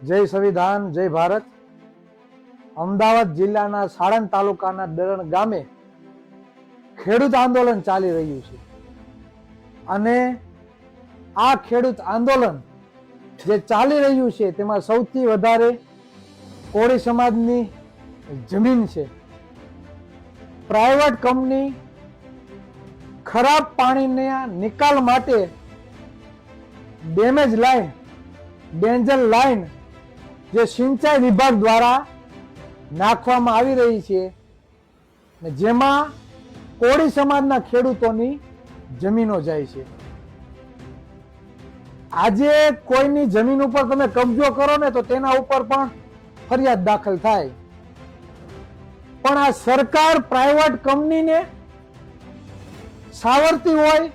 જય સંવિધાન, જય ભારત. અમદાવાદ જિલ્લાના સાણંદ તાલુકાના દરણ ગામે ખેડૂત આંદોલન ચાલી રહ્યું છે અને આ ખેડૂત આંદોલન જે ચાલી રહ્યું છે તેમાં સૌથી વધારે કોળી સમાજની જમીન છે. પ્રાઇવેટ કંપની ખરાબ પાણીના નિકાલ માટે ડેમેજ લાઈન, ડેન્જર લાઈન જે સિંચાઈ વિભાગ દ્વારા નાખવામાં આવી રહી છે, જેમાં કોળી સમાજના ખેડૂતોની જમીનો જાય છે. આજે કોઈની જમીન ઉપર તમે કબજો કરો ને તો તેના ઉપર પણ ફરિયાદ દાખલ થાય. પણ આ સરકાર પ્રાઇવેટ કંપનીને સાવરતી હોય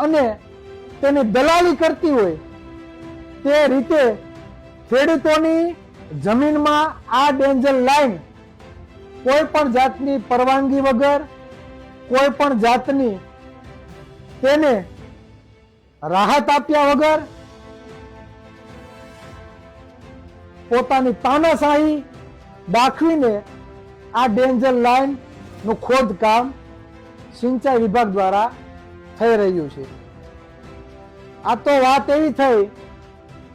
અને તેની દલાલી કરતી હોય તે રીતે ખેડૂતોની જમીનમાં આ ડેન્જર લાઈન કોઈ પણ જાતની પરવાનગી વગર, કોઈ પણ જાતની તેને રાહત આપ્યા વગર પોતાની તાનાશાહી દાખવીને આ ડેન્જર લાઈન નું ખોદકામ સિંચાઈ વિભાગ દ્વારા થઈ રહ્યું છે. આ તો વાત એવી થઈ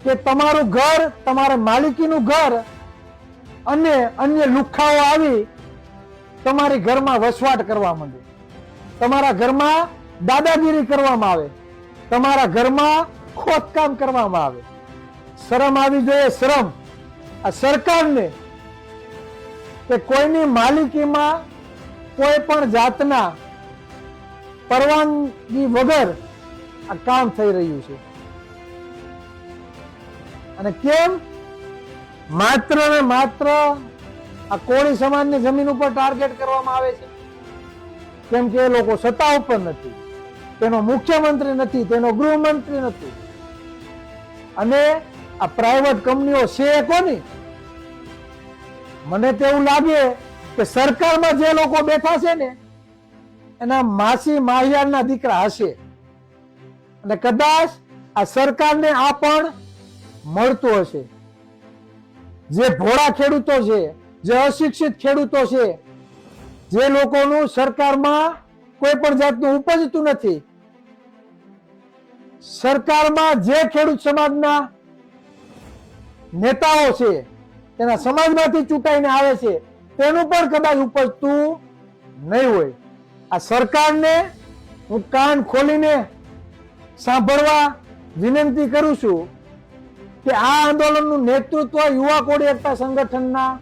કે તમારું ઘર, તમારા માલિકીનું ઘર અને અન્ય લુખ્ખાઓ આવી તમારી ઘરમાં વસવાટ કરવા માંડે, તમારા ઘરમાં દાદાગીરી કરવામાં આવે, તમારા ઘરમાં ખોદકામ કરવામાં આવે. શરમ આવી જોઈએ, શરમ આ સરકારને કે કોઈની માલિકીમાં કોઈ પણ જાતના પરવાનગી વગર આ કામ થઈ રહ્યું છે. અને કેમ? માત્ર ને માત્ર આ કોળી સમાજની જમીન ઉપર ટાર્ગેટ કરવામાં આવે છે. કેમ કે એ લોકો સત્તા ઉપર નથી, તેનો મુખ્યમંત્રી નથી, તેનો ગૃહમંત્રી નથી, અને આ પ્રાઇવેટ કંપનીઓ છે કોની? મને તો એવું લાગે કે સરકારમાં જે લોકો બેઠા છે ને એના માસી માહિયારના દીકરા હશે, અને કદાચ આ સરકારને આ પણ મળતું હશે. જે ભોળા ખેડૂતો છે, જે અશિક્ષિત ખેડૂતો છે, જે લોકોનું સરકારમાં કોઈ પણ જાતનું ઉપજતું નથી, સરકારમાં જે ખેડૂત સમાજના નેતાઓ છે તેના સમાજમાંથી ચૂંટાઈને આવે છે તેનું પણ કદાચ ઉપજતું નહીં હોય. આ સરકારને હું કાન ખોલીને સાંભળવા વિનંતી કરું છું કે આ આંદોલનનું નેતૃત્વ યુવા કોળી એકતા સંગઠનના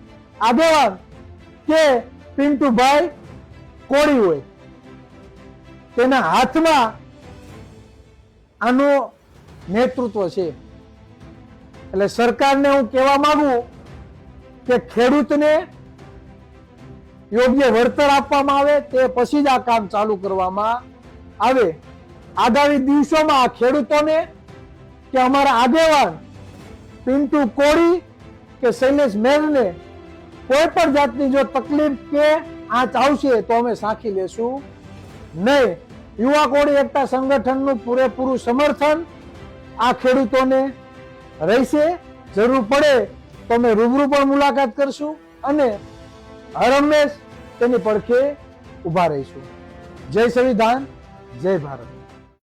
આગેવાન કે પિન્ટુભાઈ કોળી હોય, તેના હાથમાં આનું નેતૃત્વ છે. એટલે સરકારને હું કહેવા માંગુ કે ખેડૂતને યોગ્ય વળતર આપવામાં આવે, તે પછી જ આ કામ ચાલુ કરવામાં આવે. આગામી દિવસોમાં આ ખેડૂતોને કે અમારા આગેવાન પિન્ટુ કોળી કે શૈલેષ મેરને કોઈ પણ જાતની જો તકલીફ કે આંચ આવશે તો અમે સાંખી લેશું નહીં. યુવા કોળી એકતા સંગઠનનું પૂરેપૂરું સમર્થન આ ખેડૂતોને રહેશે. જરૂર પડે તો અમે રૂબરૂ પણ મુલાકાત કરશું અને હરહંમેશ તેની પડખે ઉભા રહીશું. જય સંવિધાન, જય ભારત.